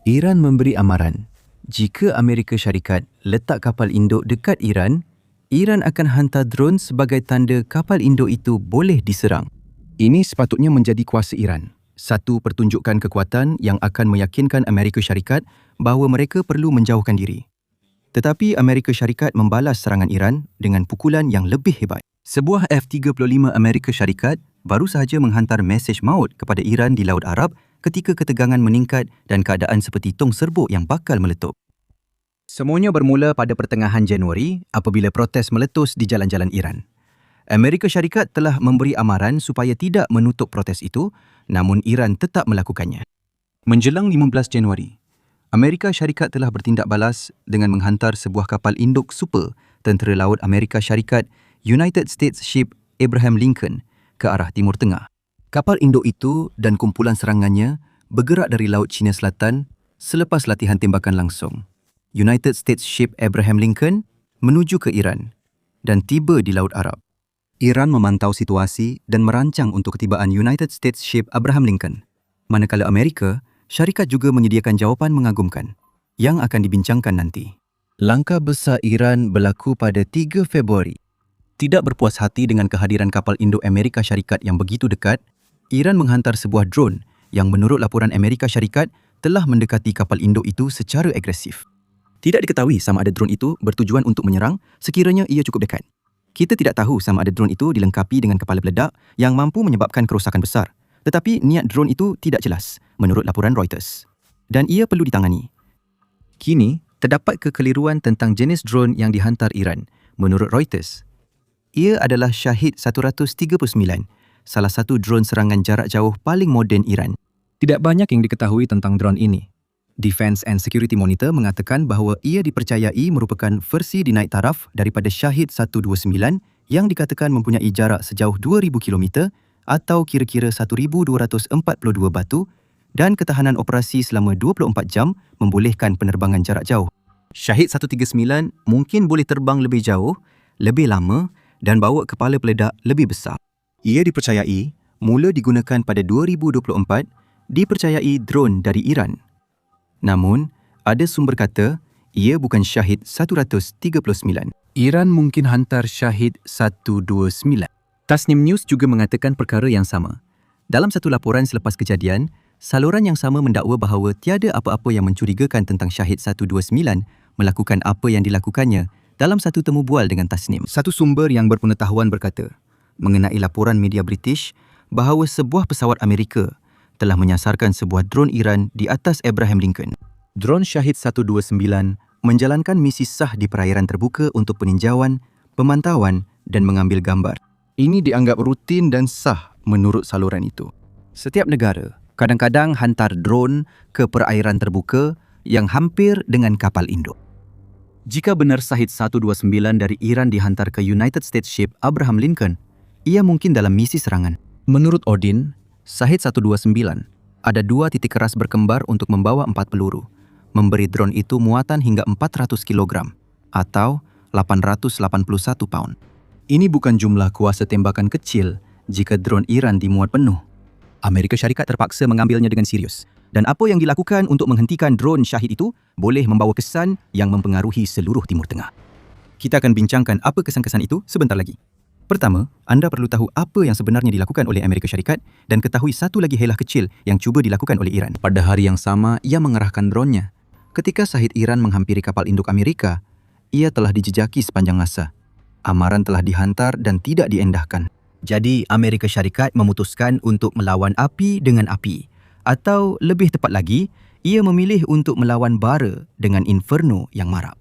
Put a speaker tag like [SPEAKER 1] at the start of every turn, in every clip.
[SPEAKER 1] Iran memberi amaran, jika Amerika Syarikat letak kapal induk dekat Iran, Iran akan hantar drone sebagai tanda kapal induk itu boleh diserang. Ini sepatutnya menjadi kuasa Iran. Satu pertunjukan kekuatan yang akan meyakinkan Amerika Syarikat bahawa mereka perlu menjauhkan diri. Tetapi Amerika Syarikat membalas serangan Iran dengan pukulan yang lebih hebat. Sebuah F-35 Amerika Syarikat baru sahaja menghantar mesej maut kepada Iran di Laut Arab ketika ketegangan meningkat dan keadaan seperti tong serbuk yang bakal meletup. Semuanya bermula pada pertengahan Januari apabila protes meletus di jalan-jalan Iran. Amerika Syarikat telah memberi amaran supaya tidak menutup protes itu, namun Iran tetap melakukannya. Menjelang 15 Januari, Amerika Syarikat telah bertindak balas dengan menghantar sebuah kapal induk super Tentera Laut Amerika Syarikat United States Ship Abraham Lincoln ke arah Timur Tengah. Kapal induk itu dan kumpulan serangannya bergerak dari Laut Cina Selatan selepas latihan tembakan langsung. United States Ship Abraham Lincoln menuju ke Iran dan tiba di Laut Arab. Iran memantau situasi dan merancang untuk ketibaan United States Ship Abraham Lincoln. Manakala Amerika Syarikat juga menyediakan jawapan mengagumkan yang akan dibincangkan nanti. Langkah besar Iran berlaku pada 3 Februari. Tidak berpuas hati dengan kehadiran kapal induk Amerika Syarikat yang begitu dekat, Iran menghantar sebuah drone yang menurut laporan Amerika Syarikat telah mendekati kapal induk itu secara agresif. Tidak diketahui sama ada drone itu bertujuan untuk menyerang sekiranya ia cukup dekat. Kita tidak tahu sama ada drone itu dilengkapi dengan kepala peledak yang mampu menyebabkan kerosakan besar. Tetapi niat drone itu tidak jelas menurut laporan Reuters dan ia perlu ditangani. Kini, terdapat kekeliruan tentang jenis drone yang dihantar Iran. Menurut Reuters, ia adalah Shahid 139, salah satu drone serangan jarak jauh paling moden Iran. Tidak banyak yang diketahui tentang drone ini. Defense and Security Monitor mengatakan bahawa ia dipercayai merupakan versi dinaik taraf daripada Shahid 129 yang dikatakan mempunyai jarak sejauh 2,000 km atau kira-kira 1,242 batu dan ketahanan operasi selama 24 jam membolehkan penerbangan jarak jauh. Shahid 139 mungkin boleh terbang lebih jauh, lebih lama dan bawa kepala peledak lebih besar. Ia dipercayai mula digunakan pada 2024, dipercayai drone dari Iran. Namun, ada sumber kata ia bukan Shahid 139. Iran mungkin hantar Shahid 129. Tasnim News juga mengatakan perkara yang sama. Dalam satu laporan selepas kejadian, saluran yang sama mendakwa bahawa tiada apa-apa yang mencurigakan tentang Shahid 129 melakukan apa yang dilakukannya dalam satu temu bual dengan Tasnim. Satu sumber yang berpengetahuan berkata, mengenai laporan media British bahawa sebuah pesawat Amerika telah menyasarkan sebuah drone Iran di atas Abraham Lincoln. Drone Shahid 129 menjalankan misi sah di perairan terbuka untuk peninjauan, pemantauan dan mengambil gambar. Ini dianggap rutin dan sah menurut saluran itu. Setiap negara kadang-kadang hantar drone ke perairan terbuka yang hampir dengan kapal induk. Jika benar Shahid 129 dari Iran dihantar ke United States Ship Abraham Lincoln, ia mungkin dalam misi serangan. Menurut Odin, Shahid 129 ada 2 titik keras berkembar untuk membawa 4 peluru, memberi drone itu muatan hingga 400 kg atau 881 paun. Ini bukan jumlah kuasa tembakan kecil jika drone Iran dimuat penuh. Amerika Syarikat terpaksa mengambilnya dengan serius dan apa yang dilakukan untuk menghentikan drone Shahid itu boleh membawa kesan yang mempengaruhi seluruh Timur Tengah. Kita akan bincangkan apa kesan-kesan itu sebentar lagi. Pertama, anda perlu tahu apa yang sebenarnya dilakukan oleh Amerika Syarikat dan ketahui satu lagi helah kecil yang cuba dilakukan oleh Iran. Pada hari yang sama, ia mengerahkan drone-nya. Ketika Shahid Iran menghampiri kapal induk Amerika, ia telah dijejaki sepanjang masa. Amaran telah dihantar dan tidak diendahkan. Jadi, Amerika Syarikat memutuskan untuk melawan api dengan api. Atau lebih tepat lagi, ia memilih untuk melawan bara dengan inferno yang marak.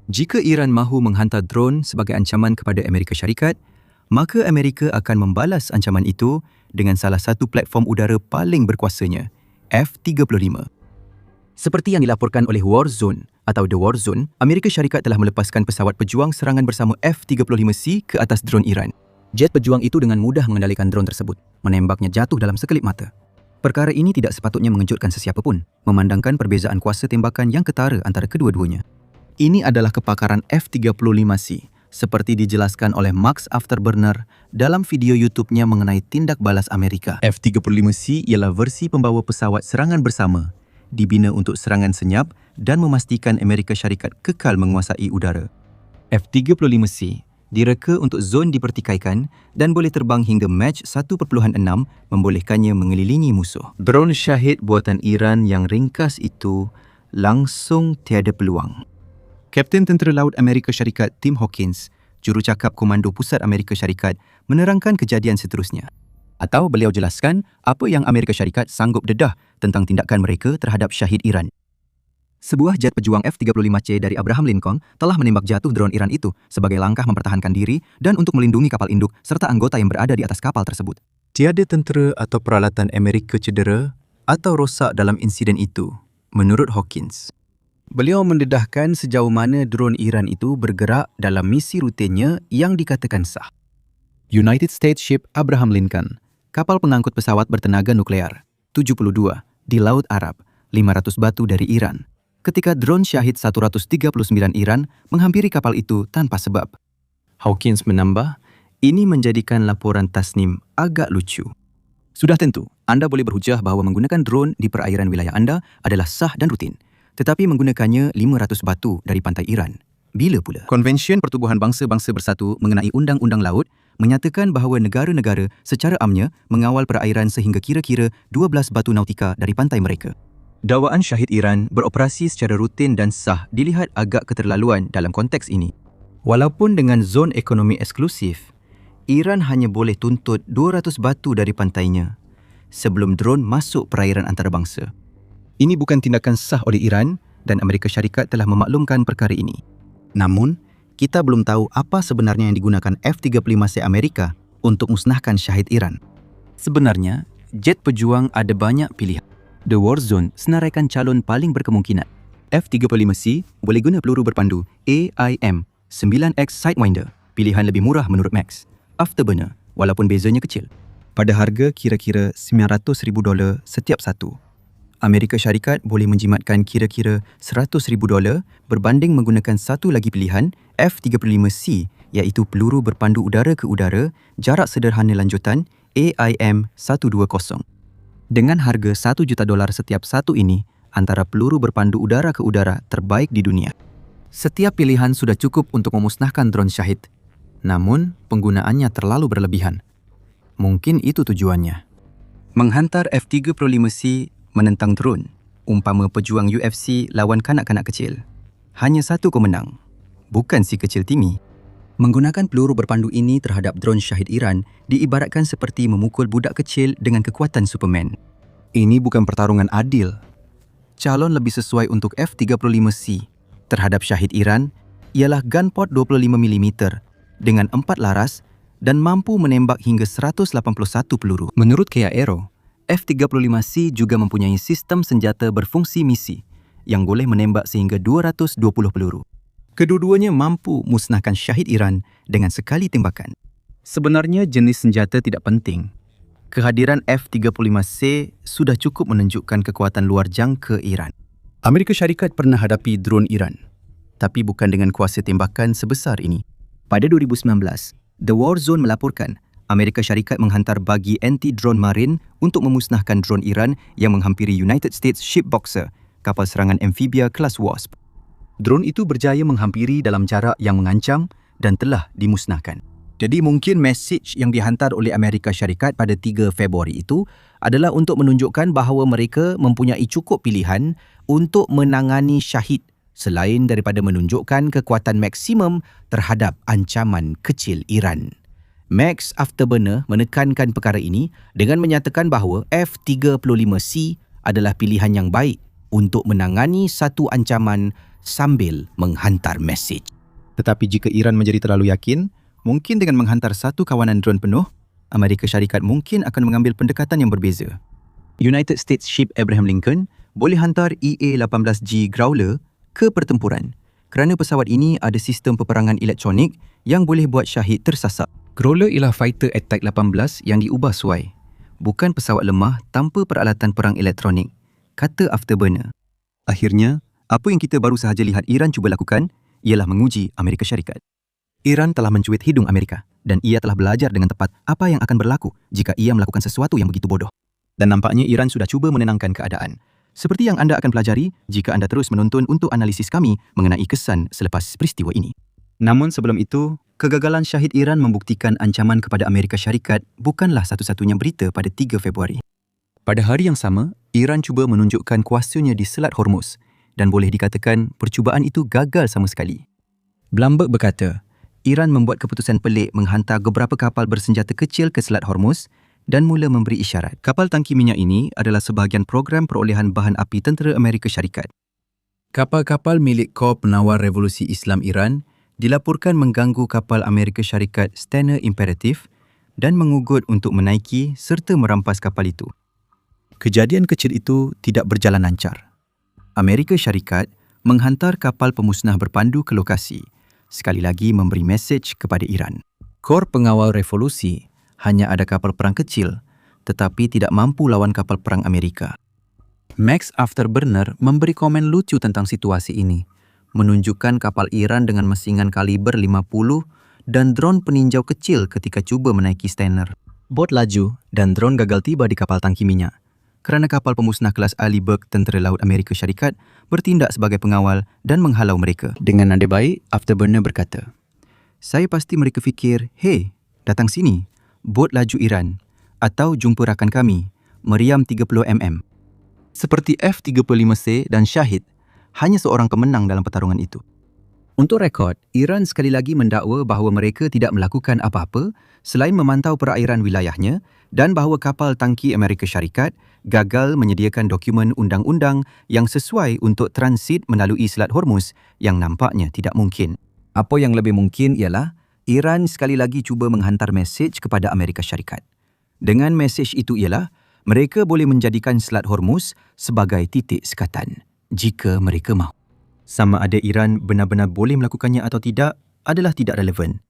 [SPEAKER 1] Jika Iran mahu menghantar drone sebagai ancaman kepada Amerika Syarikat, maka Amerika akan membalas ancaman itu dengan salah satu platform udara paling berkuasanya, F-35. Seperti yang dilaporkan oleh Warzone atau The Warzone, Amerika Syarikat telah melepaskan pesawat pejuang serangan bersama F-35C ke atas drone Iran. Jet pejuang itu dengan mudah mengendalikan drone tersebut, menembaknya jatuh dalam sekelip mata. Perkara ini tidak sepatutnya mengejutkan sesiapa pun, memandangkan perbezaan kuasa tembakan yang ketara antara kedua-duanya. Ini adalah kepakaran F-35C, seperti dijelaskan oleh Max Afterburner dalam video YouTube-nya mengenai tindak balas Amerika. F-35C ialah versi pembawa pesawat serangan bersama dibina untuk serangan senyap dan memastikan Amerika Syarikat kekal menguasai udara. F-35C direka untuk zon dipertikaikan dan boleh terbang hingga Mach 1.6 membolehkannya mengelilingi musuh. Drone Shahid buatan Iran yang ringkas itu langsung tiada peluang. Kapten Tentera Laut Amerika Syarikat Tim Hawkins, jurucakap Komando Pusat Amerika Syarikat, menerangkan kejadian seterusnya. Atau beliau jelaskan apa yang Amerika Syarikat sanggup dedah tentang tindakan mereka terhadap Shahid Iran. Sebuah jet pejuang F-35C dari Abraham Lincoln telah menembak jatuh drone Iran itu sebagai langkah mempertahankan diri dan untuk melindungi kapal induk serta anggota yang berada di atas kapal tersebut. Tiada tentera atau peralatan Amerika cedera atau rosak dalam insiden itu, menurut Hawkins. Beliau mendedahkan sejauh mana drone Iran itu bergerak dalam misi rutinnya yang dikatakan sah. United States Ship Abraham Lincoln, kapal pengangkut pesawat bertenaga nuklear, 72, di Laut Arab, 500 batu dari Iran. Ketika drone Shahid 139 Iran menghampiri kapal itu tanpa sebab. Hawkins menambah, ini menjadikan laporan Tasnim agak lucu. Sudah tentu, anda boleh berhujah bahawa menggunakan drone di perairan wilayah anda adalah sah dan rutin, tetapi menggunakannya 500 batu dari pantai Iran. Bila pula? Konvensyen Pertubuhan Bangsa-Bangsa Bersatu mengenai Undang-Undang Laut menyatakan bahawa negara-negara secara amnya mengawal perairan sehingga kira-kira 12 batu nautika dari pantai mereka. Dakwaan Shahid Iran beroperasi secara rutin dan sah dilihat agak keterlaluan dalam konteks ini. Walaupun dengan zon ekonomi eksklusif, Iran hanya boleh tuntut 200 batu dari pantainya sebelum drone masuk perairan antarabangsa. Ini bukan tindakan sah oleh Iran dan Amerika Syarikat telah memaklumkan perkara ini. Namun, kita belum tahu apa sebenarnya yang digunakan F-35C Amerika untuk musnahkan Shahid Iran. Sebenarnya, jet pejuang ada banyak pilihan. The War Zone senaraikan calon paling berkemungkinan. F-35C boleh guna peluru berpandu AIM-9X Sidewinder, pilihan lebih murah menurut Max. Afterburner, walaupun bezanya kecil, pada harga kira-kira $900,000 setiap satu. Amerika Syarikat boleh menjimatkan kira-kira $100,000 berbanding menggunakan satu lagi pilihan, F-35C, iaitu peluru berpandu udara ke udara, jarak sederhana lanjutan AIM-120. Dengan harga $1 juta setiap satu ini, antara peluru berpandu udara ke udara terbaik di dunia. Setiap pilihan sudah cukup untuk memusnahkan drone Shahid. Namun, penggunaannya terlalu berlebihan. Mungkin itu tujuannya. Menghantar F-35C menentang drone, umpama pejuang UFC lawan kanak-kanak kecil. Hanya satu kemenang, bukan si kecil Timmy. Menggunakan peluru berpandu ini terhadap drone Shahid Iran diibaratkan seperti memukul budak kecil dengan kekuatan Superman. Ini bukan pertarungan adil. Calon lebih sesuai untuk F-35C terhadap Shahid Iran ialah gunport 25mm dengan 4 laras dan mampu menembak hingga 181 peluru. Menurut Kia Aero, F-35C juga mempunyai sistem senjata berfungsi misi yang boleh menembak sehingga 220 peluru. Kedua-duanya mampu musnahkan Shahid Iran dengan sekali tembakan. Sebenarnya jenis senjata tidak penting. Kehadiran F-35C sudah cukup menunjukkan kekuatan luar jangka Iran. Amerika Syarikat pernah hadapi drone Iran, tapi bukan dengan kuasa tembakan sebesar ini. Pada 2019, The War Zone melaporkan Amerika Syarikat menghantar bagi anti-drone marin untuk memusnahkan drone Iran yang menghampiri United States Ship Boxer, kapal serangan amfibia kelas Wasp. Drone itu berjaya menghampiri dalam jarak yang mengancam dan telah dimusnahkan. Jadi mungkin mesej yang dihantar oleh Amerika Syarikat pada 3 Februari itu adalah untuk menunjukkan bahawa mereka mempunyai cukup pilihan untuk menangani Shahid selain daripada menunjukkan kekuatan maksimum terhadap ancaman kecil Iran. Max Afterburner menekankan perkara ini dengan menyatakan bahawa F-35C adalah pilihan yang baik untuk menangani satu ancaman sambil menghantar mesej. Tetapi jika Iran menjadi terlalu yakin, mungkin dengan menghantar satu kawanan drone penuh, Amerika Syarikat mungkin akan mengambil pendekatan yang berbeza. United States Ship Abraham Lincoln boleh hantar EA-18G Growler ke pertempuran kerana pesawat ini ada sistem peperangan elektronik yang boleh buat Shahid tersasar. Growler ialah fighter Attack 18 yang diubah suai, bukan pesawat lemah tanpa peralatan perang elektronik, kata Afterburner. Akhirnya, apa yang kita baru sahaja lihat Iran cuba lakukan ialah menguji Amerika Syarikat. Iran telah mencuit hidung Amerika dan ia telah belajar dengan tepat apa yang akan berlaku jika ia melakukan sesuatu yang begitu bodoh. Dan nampaknya Iran sudah cuba menenangkan keadaan. Seperti yang anda akan pelajari jika anda terus menonton untuk analisis kami mengenai kesan selepas peristiwa ini. Namun sebelum itu, kegagalan Syahid Iran membuktikan ancaman kepada Amerika Syarikat bukanlah satu-satunya berita pada 3 Februari. Pada hari yang sama, Iran cuba menunjukkan kuasanya di Selat Hormuz dan boleh dikatakan percubaan itu gagal sama sekali. Bloomberg berkata, Iran membuat keputusan pelik menghantar beberapa kapal bersenjata kecil ke Selat Hormuz dan mula memberi isyarat. Kapal tangki minyak ini adalah sebahagian program perolehan bahan api tentera Amerika Syarikat. Kapal-kapal milik Kor Penawar Revolusi Islam Iran dilaporkan mengganggu kapal Amerika Syarikat Stena Imperative dan mengugut untuk menaiki serta merampas kapal itu. Kejadian kecil itu tidak berjalan lancar. Amerika Syarikat menghantar kapal pemusnah berpandu ke lokasi, sekali lagi memberi mesej kepada Iran. Kor Pengawal Revolusi hanya ada kapal perang kecil tetapi tidak mampu lawan kapal perang Amerika. Max Afterburner memberi komen lucu tentang situasi ini, menunjukkan kapal Iran dengan mesingan kaliber 50 dan dron peninjau kecil ketika cuba menaiki Stener. Bot laju dan dron gagal tiba di kapal tangki minyak kerana kapal pemusnah kelas Arleigh Tentera Laut Amerika Syarikat bertindak sebagai pengawal dan menghalau mereka. Dengan nada baik, Afterburner berkata, "Saya pasti mereka fikir, hey, datang sini, bot laju Iran, atau jumpa rakan kami, Meriam 30mm. Seperti F-35C dan Syahid, hanya seorang pemenang dalam pertarungan itu." Untuk rekod, Iran sekali lagi mendakwa bahawa mereka tidak melakukan apa-apa selain memantau perairan wilayahnya dan bahawa kapal tangki Amerika Syarikat gagal menyediakan dokumen undang-undang yang sesuai untuk transit melalui Selat Hormuz yang nampaknya tidak mungkin. Apa yang lebih mungkin ialah Iran sekali lagi cuba menghantar mesej kepada Amerika Syarikat. Dengan mesej itu ialah mereka boleh menjadikan Selat Hormuz sebagai titik sekatan jika mereka mahu. Sama ada Iran benar-benar boleh melakukannya atau tidak adalah tidak relevan.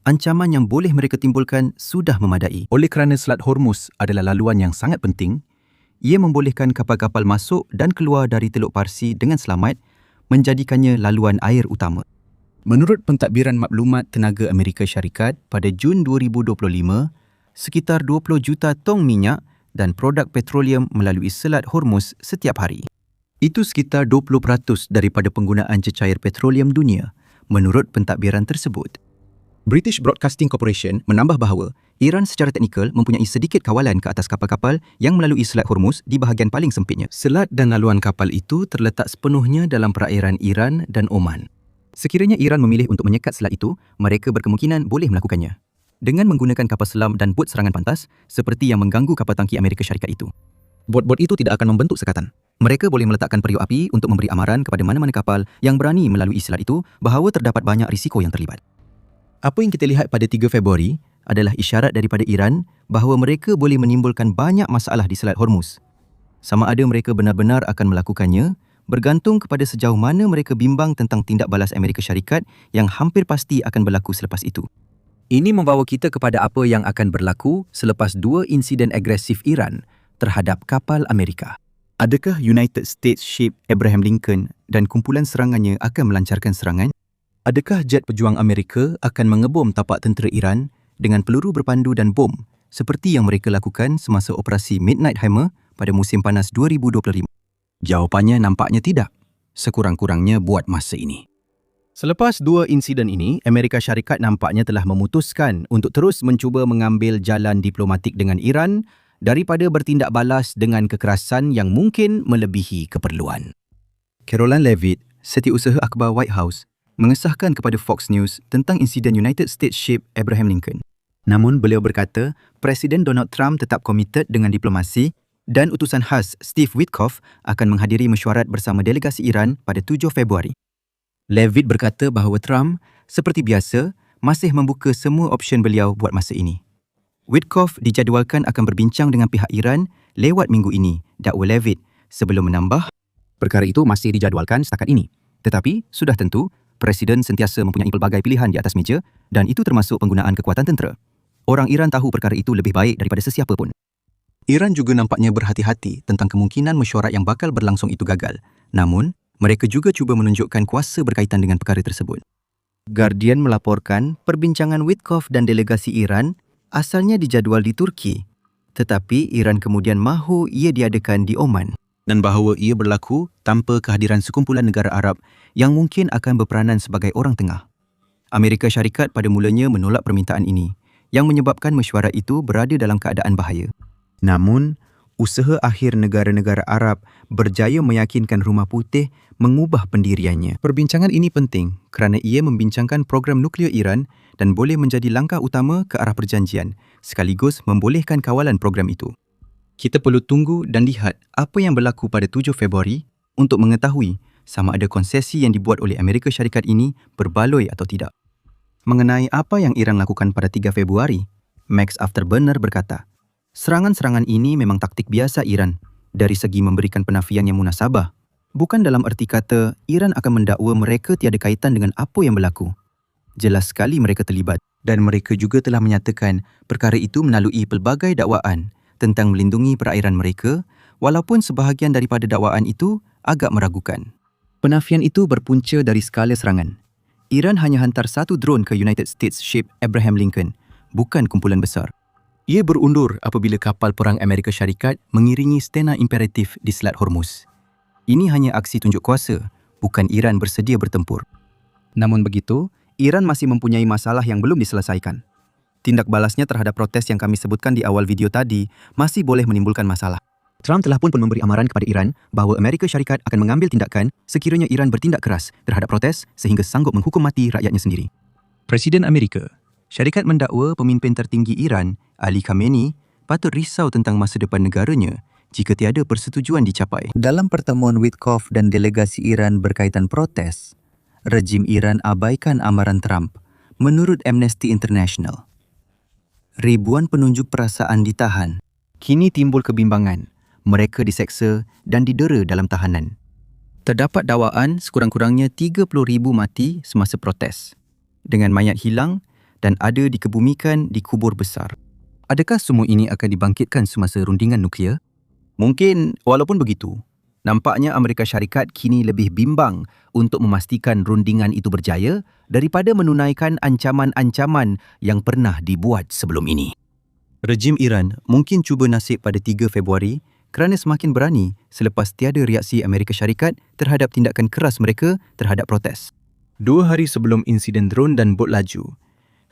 [SPEAKER 1] Ancaman yang boleh mereka timbulkan sudah memadai. Oleh kerana Selat Hormuz adalah laluan yang sangat penting, ia membolehkan kapal-kapal masuk dan keluar dari Teluk Parsi dengan selamat, menjadikannya laluan air utama. Menurut pentadbiran maklumat tenaga Amerika Syarikat, pada Jun 2025, sekitar 20 juta tong minyak dan produk petroleum melalui Selat Hormuz setiap hari. Itu sekitar 20% daripada penggunaan cecair petroleum dunia, menurut pentadbiran tersebut. British Broadcasting Corporation menambah bahawa Iran secara teknikal mempunyai sedikit kawalan ke atas kapal-kapal yang melalui Selat Hormuz di bahagian paling sempitnya. Selat dan laluan kapal itu terletak sepenuhnya dalam perairan Iran dan Oman. Sekiranya Iran memilih untuk menyekat selat itu, mereka berkemungkinan boleh melakukannya dengan menggunakan kapal selam dan bot serangan pantas seperti yang mengganggu kapal tangki Amerika Syarikat itu. Bot-bot itu tidak akan membentuk sekatan. Mereka boleh meletakkan periuk api untuk memberi amaran kepada mana-mana kapal yang berani melalui selat itu bahawa terdapat banyak risiko yang terlibat. Apa yang kita lihat pada 3 Februari adalah isyarat daripada Iran bahawa mereka boleh menimbulkan banyak masalah di Selat Hormuz. Sama ada mereka benar-benar akan melakukannya bergantung kepada sejauh mana mereka bimbang tentang tindak balas Amerika Syarikat yang hampir pasti akan berlaku selepas itu. Ini membawa kita kepada apa yang akan berlaku selepas 2 insiden agresif Iran terhadap kapal Amerika. Adakah United States Ship Abraham Lincoln dan kumpulan serangannya akan melancarkan serangan? Adakah jet pejuang Amerika akan mengebom tapak tentera Iran dengan peluru berpandu dan bom seperti yang mereka lakukan semasa operasi Midnight Hammer pada musim panas 2025? Jawapannya nampaknya tidak, sekurang-kurangnya buat masa ini. Selepas 2 insiden ini, Amerika Syarikat nampaknya telah memutuskan untuk terus mencuba mengambil jalan diplomatik dengan Iran daripada bertindak balas dengan kekerasan yang mungkin melebihi keperluan. Caroline Leavitt, Setiausaha Akhbar White House, mengesahkan kepada Fox News tentang insiden United States Ship Abraham Lincoln. Namun beliau berkata, Presiden Donald Trump tetap komited dengan diplomasi dan utusan khas Steve Witkoff akan menghadiri mesyuarat bersama delegasi Iran pada 7 Februari. Leavitt berkata bahawa Trump, seperti biasa, masih membuka semua option beliau buat masa ini. Witkoff dijadualkan akan berbincang dengan pihak Iran lewat minggu ini, dakwa Leavitt, sebelum menambah, perkara itu masih dijadualkan setakat ini. Tetapi, sudah tentu, Presiden sentiasa mempunyai pelbagai pilihan di atas meja dan itu termasuk penggunaan kekuatan tentera. Orang Iran tahu perkara itu lebih baik daripada sesiapa pun. Iran juga nampaknya berhati-hati tentang kemungkinan mesyuarat yang bakal berlangsung itu gagal. Namun, mereka juga cuba menunjukkan kuasa berkaitan dengan perkara tersebut. Guardian melaporkan perbincangan Witkoff dan delegasi Iran asalnya dijadual di Turki, tetapi Iran kemudian mahu ia diadakan di Oman. dan bahawa ia berlaku tanpa kehadiran sekumpulan negara Arab yang mungkin akan berperanan sebagai orang tengah. Amerika Syarikat pada mulanya menolak permintaan ini, yang menyebabkan mesyuarat itu berada dalam keadaan bahaya. Namun, usaha akhir negara-negara Arab berjaya meyakinkan Rumah Putih mengubah pendiriannya. Perbincangan ini penting kerana ia membincangkan program nuklear Iran dan boleh menjadi langkah utama ke arah perjanjian, sekaligus membolehkan kawalan program itu. Kita perlu tunggu dan lihat apa yang berlaku pada 7 Februari untuk mengetahui sama ada konsesi yang dibuat oleh Amerika Syarikat ini berbaloi atau tidak. Mengenai apa yang Iran lakukan pada 3 Februari, Max Afterburner berkata, serangan-serangan ini memang taktik biasa Iran dari segi memberikan penafian yang munasabah. Bukan dalam erti kata Iran akan mendakwa mereka tiada kaitan dengan apa yang berlaku. Jelas sekali mereka terlibat dan mereka juga telah menyatakan perkara itu melalui pelbagai dakwaan tentang melindungi perairan mereka, walaupun sebahagian daripada dakwaan itu agak meragukan. Penafian itu berpunca dari skala serangan. Iran hanya hantar satu drone ke United States ship Abraham Lincoln, bukan kumpulan besar. Ia berundur apabila kapal perang Amerika Syarikat mengiringi stena imperatif di Selat Hormuz. Ini hanya aksi tunjuk kuasa, bukan Iran bersedia bertempur. Namun begitu, Iran masih mempunyai masalah yang belum diselesaikan. Tindak balasnya terhadap protes yang kami sebutkan di awal video tadi masih boleh menimbulkan masalah. Trump telah pun memberi amaran kepada Iran bahawa Amerika Syarikat akan mengambil tindakan sekiranya Iran bertindak keras terhadap protes sehingga sanggup menghukum mati rakyatnya sendiri. Presiden Amerika Syarikat mendakwa pemimpin tertinggi Iran, Ali Khamenei, patut risau tentang masa depan negaranya jika tiada persetujuan dicapai. Dalam pertemuan Witkoff dan delegasi Iran berkaitan protes, rejim Iran abaikan amaran Trump menurut Amnesty International. Ribuan penunjuk perasaan ditahan. Kini timbul kebimbangan. Mereka diseksa dan didera dalam tahanan. Terdapat dakwaan sekurang-kurangnya 30,000 mati semasa protes, dengan mayat hilang dan ada dikebumikan di kubur besar. Adakah semua ini akan dibangkitkan semasa rundingan nuklear? Mungkin, walaupun begitu, nampaknya Amerika Syarikat kini lebih bimbang untuk memastikan rundingan itu berjaya daripada menunaikan ancaman-ancaman yang pernah dibuat sebelum ini. Rejim Iran mungkin cuba nasib pada 3 Februari kerana semakin berani selepas tiada reaksi Amerika Syarikat terhadap tindakan keras mereka terhadap protes. 2 hari sebelum insiden drone dan bot laju,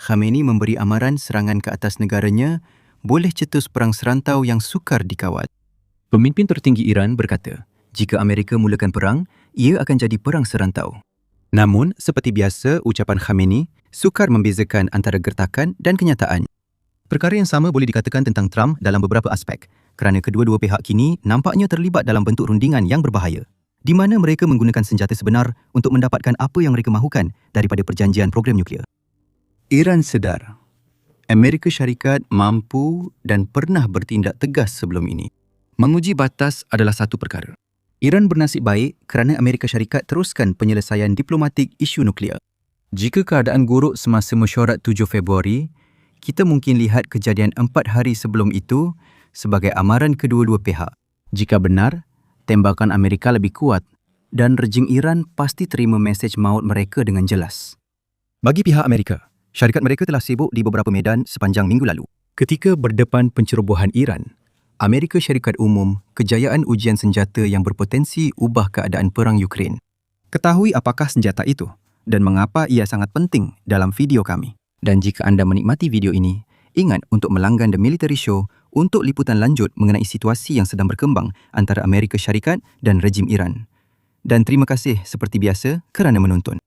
[SPEAKER 1] Khamenei memberi amaran serangan ke atas negaranya boleh cetus perang serantau yang sukar dikawal. Pemimpin tertinggi Iran berkata, jika Amerika mulakan perang, ia akan jadi perang serantau. Namun, seperti biasa, ucapan Khamenei sukar membezakan antara gertakan dan kenyataan. Perkara yang sama boleh dikatakan tentang Trump dalam beberapa aspek, kerana kedua-dua pihak kini nampaknya terlibat dalam bentuk rundingan yang berbahaya, di mana mereka menggunakan senjata sebenar untuk mendapatkan apa yang mereka mahukan daripada perjanjian program nuklear. Iran sedar, Amerika Syarikat mampu dan pernah bertindak tegas sebelum ini. Menguji batas adalah satu perkara. Iran bernasib baik kerana Amerika Syarikat teruskan penyelesaian diplomatik isu nuklear. Jika keadaan buruk semasa mesyuarat 7 Februari, kita mungkin lihat kejadian 4 hari sebelum itu sebagai amaran kedua-dua pihak. Jika benar, tembakan Amerika lebih kuat dan rejim Iran pasti terima mesej maut mereka dengan jelas. Bagi pihak Amerika, syarikat mereka telah sibuk di beberapa medan sepanjang minggu lalu. Ketika berdepan pencerobohan Iran, Amerika Syarikat umum kejayaan ujian senjata yang berpotensi ubah keadaan perang Ukraine. Ketahui apakah senjata itu dan mengapa ia sangat penting dalam video kami. Dan jika anda menikmati video ini, ingat untuk melanggan The Military Show untuk liputan lanjut mengenai situasi yang sedang berkembang antara Amerika Syarikat dan rejim Iran. Dan terima kasih seperti biasa kerana menonton.